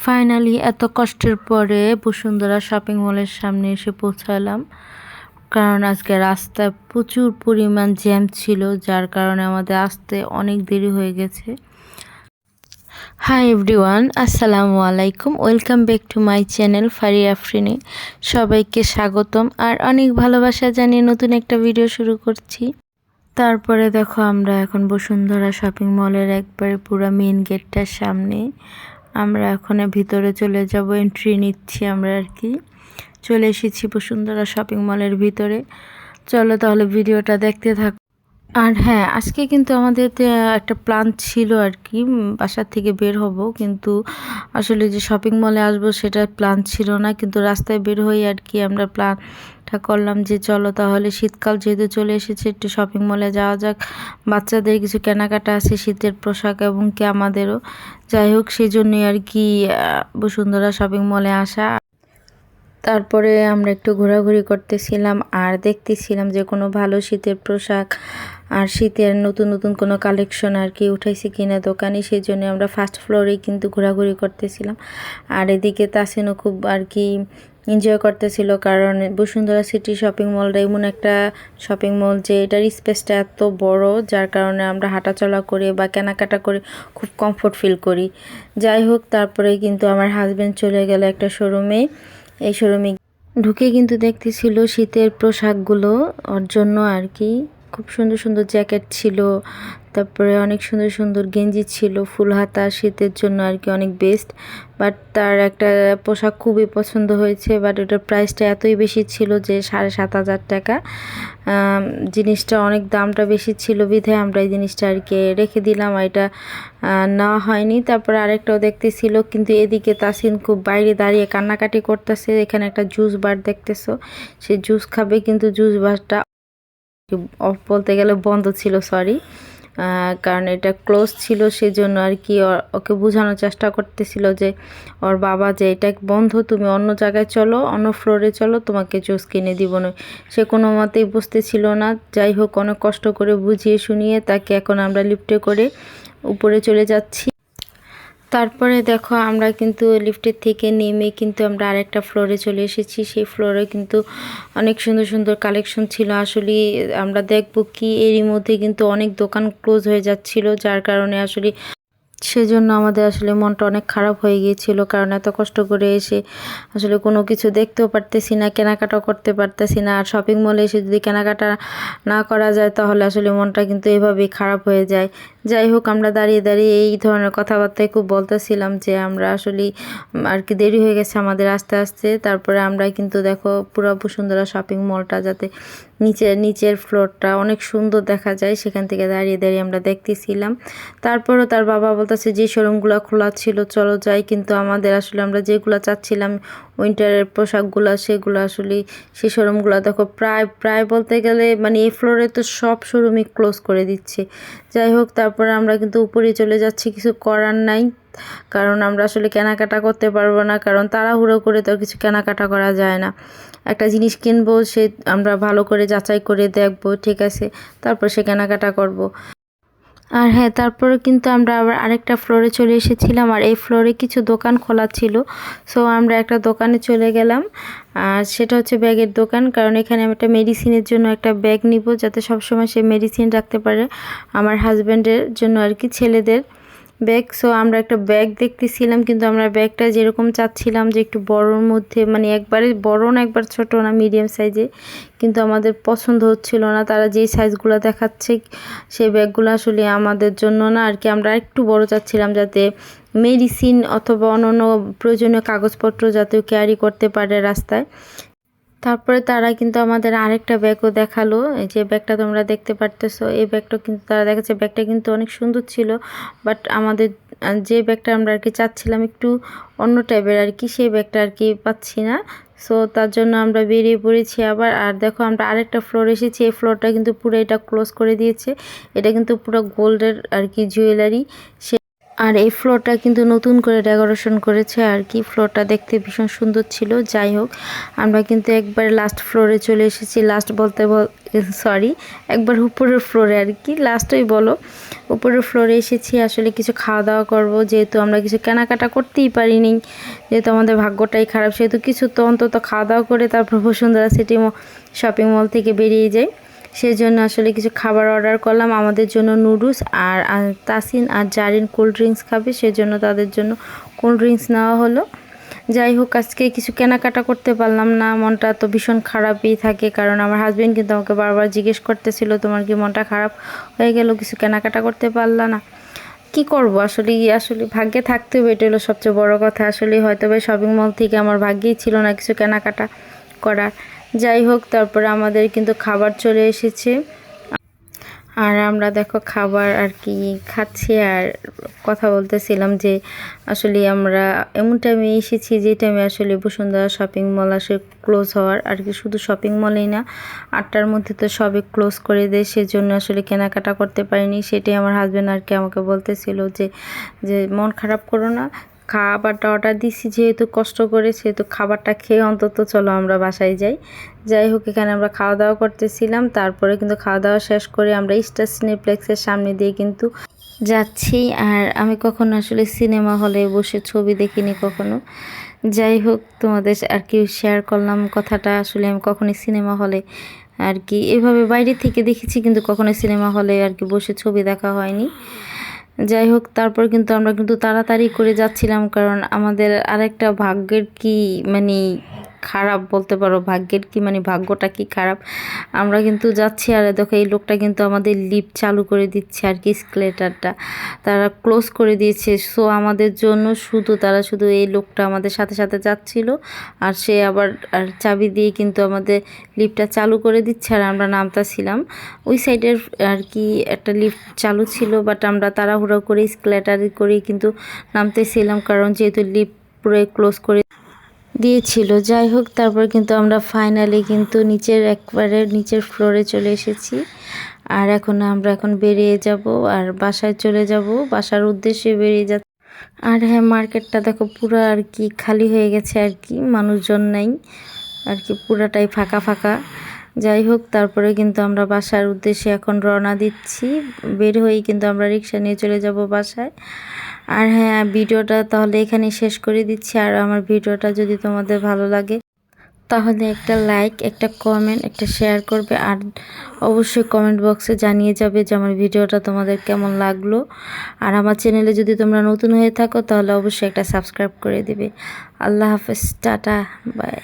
Finally এত কষ্টের পরে বসুন্ধরা শপিং মলের সামনে এসে পৌঁছালাম, কারণ আজকে রাস্তায় প্রচুর পরিমাণ জ্যাম ছিল, যার কারণে আমাদের আসতে অনেক দেরি হয়ে গেছে। হাই এভরিওয়ান, আসসালামু আলাইকুম, welcome back to my channel Faria Afrini. সবাইকে স্বাগতম আর অনেক ভালোবাসা জানিয়ে নতুন একটা ভিডিও শুরু করছি। তারপরে দেখো, আমরা এখন বসুন্ধরা শপিং মলের একবারে পুরো মেইন গেটটার সামনে। আমরা এখন ভিতরে চলে যাব, এন্ট্রি নিচ্ছি আমরা আর কি। চলে এসেছি বসুন্ধরা শপিং মলের ভিতরে। চলো তাহলে ভিডিওটা দেখতে থাকো। আর হ্যাঁ, আজকে কিন্তু আমাদের একটা প্ল্যান ছিল আর কি, বাসার থেকে বের হব, কিন্তু আসলে যে শপিং মলে আসবো সেটা প্ল্যান ছিল না। কিন্তু রাস্তায় বের হয়ে আর কি আমরা প্ল্যানটা করলাম যে চলো তাহলে শীতকাল যেহেতু চলে এসেছে, একটু শপিং মলে যাওয়া যাক। বাচ্চাদের কিছু কেনাকাটা আছে, শীতের পোশাক এবং কি আমাদেরও। যাই হোক, সেই জন্যই আর কি বসুন্ধরা শপিং মলে আসা। তারপরে আমরা একটু ঘোরাঘুরি করতেছিলাম আর দেখতেছিলাম যে কোনো ভালো শীতের পোশাক আর শীতের নতুন নতুন কোনো কালেকশন আর কি উঠাইছে কিনা দোকানে। সেই জন্য আমরা ফার্স্ট ফ্লোরেই কিন্তু ঘোরাঘুরি করতেছিলাম। আর এদিকে তাসিনও খুব আর কি এনজয় করতেছিল, কারণ বসুন্ধরা সিটি শপিং মলটা এমন একটা শপিং মল যে এটার স্পেসটা এত বড়, যার কারণে আমরা হাঁটাচলা করে বা কেনাকাটা করে খুব কমফোর্ট ফিল করি। যাই হোক, তারপরে কিন্তু আমার হাজব্যান্ড চলে গেল একটা শোরুমে। এই শোরুমে ঢুকে কিন্তু দেখতেছিল শীতের পোশাকগুলো ওর জন্য আর কি। খুব সুন্দর সুন্দর জ্যাকেট ছিল, তারপরে অনেক সুন্দর সুন্দর গেঞ্জি ছিল, ফুল হাতা, শীতের জন্য আর কি অনেক বেস্ট। বাট তার একটা পোশাক খুবই পছন্দ হয়েছে, বাট ওটার প্রাইসটা এতই বেশি ছিল যে 7,500 টাকা। জিনিসটা অনেক দামটা বেশি ছিল বিধায় আমরা এই জিনিসটা আর কি রেখে দিলাম, আর এটা নেওয়া হয়নি। তারপরে আরেকটাও দেখতেছিল, কিন্তু এদিকে তাসিন খুব বাইরে দাঁড়িয়ে কান্নাকাটি করতেছে। এখানে একটা জুস বার দেখতেছো, সে জুস খাবে, কিন্তু জুস বারটা বলতে গেলে বন্ধ ছিল, সরি, কারণ এটা ক্লোজ ছিল। সেজন্য আর কি ওকে বোঝানোর চেষ্টা করতেছিল যে ওর বাবা যে এটা বন্ধ, তুমি অন্য জায়গায় চলো, অন্য ফ্লোরে চলো, তোমাকে জুস কিনে দিব না। সে কোনো মতেই বুঝতেছিল না। যাই হোক, অনেক কষ্ট করে বুঝিয়ে শুনিয়ে তাকে এখন আমরা লিফটে করে উপরে চলে যাচ্ছি। তারপরে দেখো, আমরা কিন্তু লিফটের থেকে নেমে কিন্তু আমরা আরেকটা ফ্লোরে চলে এসেছি। সেই ফ্লোরে কিন্তু অনেক সুন্দর সুন্দর কালেকশন ছিল। আসলে আমরা দেখব কি, এরই মধ্যে কিন্তু অনেক দোকান ক্লোজ হয়ে যাচ্ছিল, যার কারণে আসলে সেজন্য আমাদের আসলে মনটা অনেক খারাপ হয়ে গিয়েছিল, কারণ এত কষ্ট করে এসে আসলে কোনো কিছু দেখতেও পারতেছি না, কেনাকাটাও করতে পারতেছি না। আর শপিং মলে এসে যদি কেনাকাটা না করা যায় তাহলে আসলে মনটা কিন্তু এভাবেই খারাপ হয়ে যায়। যাই হোক, আমরা দাঁড়িয়ে দাঁড়িয়ে এই ধরনের কথাবার্তায় খুব বলতেছিলাম যে আমরা আসলে আর কি দেরি হয়ে গেছে আমাদের আস্তে আস্তে। তারপরে আমরা কিন্তু দেখো পুরো বসুন্ধরা শপিং মলটা, যাতে নিচের ফ্লোরটা অনেক সুন্দর দেখা যায়, সেখান থেকে দাঁড়িয়ে দাঁড়িয়ে আমরা দেখতেছিলাম। তারপরও তার বাবা বলতেছে যে শোরুমগুলো খোলা ছিল চলো যাই, কিন্তু আমাদের আসলে আমরা যেগুলো চাচ্ছিলাম উইন্টারের পোশাকগুলো, সেগুলো আসলে সেই শোরুমগুলো দেখো প্রায় প্রায় বলতে গেলে মানে এই ফ্লোরে তো সব শোরুমই ক্লোজ করে দিচ্ছে। যাই হোক, তারপরে আমরা কিন্তু উপরে চলে যাচ্ছি, কিছু করার নাই, কারণ আমরা আসলে কেনাকাটা করতে পারবো না, কারণ তাড়াহুড়ো করে তো কিছু কেনাকাটা করা যায় না। একটা জিনিস কিনবো, সে আমরা ভালো করে যাচাই করে দেখবো, ঠিক আছে, তারপর সে কেনাকাটা করব। আর হ্যাঁ, তারপরে কিন্তু আমরা আবার আরেকটা ফ্লোরে চলে এসেছিলাম, আর এই ফ্লোরে কিছু দোকান খোলা ছিল। সো আমরা একটা দোকানে চলে গেলাম, আর সেটা হচ্ছে ব্যাগের দোকান, কারণ এখানে আমি একটা মেডিসিনের জন্য একটা ব্যাগ নিব, যাতে সবসময় সে মেডিসিন রাখতে পারে, আমার হাজব্যান্ডের জন্য আর কি, ছেলেদের ব্যাগ। সো আমরা একটা ব্যাগ দেখতেছিলাম, কিন্তু আমরা ব্যাগটা যেরকম চাচ্ছিলাম যে একটু বড়োর মধ্যে, মানে একবারে বড় না একবার ছোট না, মিডিয়াম সাইজে, কিন্তু আমাদের পছন্দ হচ্ছিল না। তারা যেই সাইজগুলো দেখাচ্ছে সেই ব্যাগগুলো আসলে আমাদের জন্য না আর কি। আমরা একটু বড় চাচ্ছিলাম, যাতে মেডিসিন অথবা অন্যান্য প্রয়োজনীয় কাগজপত্র যাতে ক্যারি করতে পারে রাস্তায়। তারপরে তারা কিন্তু আমাদের আরেকটা ব্যাগও দেখালো, এই যে ব্যাগটা তোমরা দেখতে পারতেছো, এই ব্যাগটা কিন্তু তারা দেখাচ্ছে, ব্যাগটা কিন্তু অনেক সুন্দর ছিল, বাট আমাদের যে ব্যাগটা আমরা আর কি চাচ্ছিলাম একটু অন্য টাইপের আর কি, সেই ব্যাগটা আর কি পাচ্ছি না। সো তার জন্য আমরা বেরিয়ে পড়েছি আবার। আর দেখো, আমরা আরেকটা ফ্লোর এসেছি, এই ফ্লোরটা কিন্তু পুরো এটা ক্লোজ করে দিয়েছে। এটা কিন্তু পুরো গোল্ডের আর কি জুয়েলারি। আর এই ফ্লোরটা কিন্তু নতুন করে ডেকোরেশন করেছে আর কি। ফ্লোরটা দেখতে ভীষণ সুন্দর ছিল। যাই হোক, আমরা কিন্তু একবার লাস্ট ফ্লোরে চলে এসেছি। লাস্ট বলতে সরি, একবার উপরের ফ্লোরে আর কি, লাস্টই বলো। উপরের ফ্লোরে এসেছি, আসলে কিছু খাওয়া দাওয়া করব, যেহেতু আমরা কিছু কেনাকাটা করতেই পারিনি, যেহেতু আমাদের ভাগ্যটাই খারাপ, সেহেতু কিছু তো অন্তত খাওয়া দাওয়া করে তারপর বসুন্ধরা সিটি শপিং মল থেকে বেরিয়ে যাই। সেই জন্য আসলে কিছু খাবার অর্ডার করলাম। আমাদের জন্য নুডলস, আর তাসিন আর জারিন কোল্ড ড্রিঙ্কস খাবে, সেজন্য তাদের জন্য কোল্ড ড্রিঙ্কস নেওয়া হলো। যাই হোক, আজকে কিছু কেনাকাটা করতে পারলাম না, মনটা তো ভীষণ খারাপই থাকে, কারণ আমার হাজবেন্ড কিন্তু আমাকে বারবার জিজ্ঞেস করতেছিল তোমার কি মনটা খারাপ হয়ে গেল, কিছু কেনাকাটা করতে পারলা না। কি করব, আসলে ভাগ্যে থাকতে হবে, এটা হলো সবচেয়ে বড় কথা। আসলে হয়তো বা শপিং মল থেকে আমার ভাগ্যেই ছিল না কিছু কেনাকাটা করার। যাই হোক, তারপরে আমাদের কিন্তু খাবার চলে এসেছে, আর আমরা দেখো খাবার আর কি খাচ্ছি আর কথা বলতেছিলাম যে আসলে আমরা এমন টাইমে এসেছি যে টাইমে আসলে বসুন্ধরা শপিং মল আসলে ক্লোজ হওয়ার আর কি। শুধু শপিং মলেই না, 8টার মধ্যে তো সবই ক্লোজ করে দেয়, সেজন্য আসলে কেনাকাটা করতে পারিনি। সেটাই আমার হাজব্যান্ড আর কি আমাকে বলতেছিল যে যে মন খারাপ করো না, খাবারটা অর্ডার দিছি যেহেতু কষ্ট করে, সেহেতু খাবারটা খেয়ে অন্তত চলো আমরা বাসায় যাই। যাই হোক, এখানে আমরা খাওয়া দাওয়া করতেছিলাম, তারপরে কিন্তু খাওয়া দাওয়া শেষ করে আমরা স্টার সিনেপ্লেক্সের সামনে দিয়ে কিন্তু যাচ্ছি। আর আমি কখনো আসলে সিনেমা হলে বসে ছবি দেখিনি কখনো। যাই হোক, তোমাদের আর কি শেয়ার করলাম কথাটা। আসলে আমি কখনোই সিনেমা হলে আর কি এভাবে বাইরে থেকে দেখেছি, কিন্তু কখনোই সিনেমা হলে আর কি বসে ছবি দেখা হয়নি। যাই হোক, তারপর কিন্তু আমরা কিন্তু তাড়াতাড়ি করে যাচ্ছিলাম, কারণ আমাদের আরেকটা ভাগ্যের কি মানে খারাপ বলতে পারো, ভাগ্যের কি মানে ভাগ্যটা কি খারাপ। আমরা কিন্তু যাচ্ছি আর দেখো এই লোকটা কিন্তু আমাদের লিফট চালু করে দিচ্ছে আর কি, এসকেলেটারটা তারা ক্লোজ করে দিয়েছে। সো আমাদের জন্য তারা শুধু এই লোকটা আমাদের সাথে সাথে যাচ্ছিল, আর সে আবার আর চাবি দিয়ে কিন্তু আমাদের লিফটটা চালু করে দিচ্ছে, আর আমরা নামতাছিলাম। ওই সাইডের আর কি একটা লিফট চালু ছিল, বাট আমরা তাড়াহুড়ো করে এসকেলেটারে করে কিন্তু নামতেছিলাম, কারণ যেহেতু লিফট পুরো ক্লোজ করে দিয়েছিল। যাই হোক, তারপর কিন্তু আমরা ফাইনালি কিন্তু একবারে নিচের ফ্লোরে চলে এসেছি, আর এখন বেরিয়ে যাব আর বাসায় চলে যাব, বাসার উদ্দেশ্যে বেরিয়ে যাচ্ছি। আর হ্যাঁ, মার্কেটটা দেখো পুরো আর কি খালি হয়ে গেছে আর কি, মানুষজন নাই আর কি, পুরাটাই ফাঁকা ফাঁকা। যাই হোক, তারপরে কিন্তু আমরা বাসার উদ্দেশ্যে এখন রওনা দিচ্ছি। বের হয়েই কিন্তু আমরা রিক্সা নিয়ে চলে যাব বাসায়। আর হ্যাঁ, ভিডিওটা তাহলে এখানে শেষ করে দিচ্ছি। আর আমার ভিডিওটা যদি তোমাদের ভালো লাগে তাহলে একটা লাইক, একটা কমেন্ট, একটা শেয়ার করবে, আর অবশ্যই কমেন্ট বক্সে জানিয়ে যাবে যে আমার ভিডিওটা তোমাদের কেমন লাগলো। আর আমার চ্যানেলে যদি তোমরা নতুন হয়ে থাকো তাহলে অবশ্যই একটা সাবস্ক্রাইব করে দিবে। আল্লাহ হাফেজ, টাটা, বাই।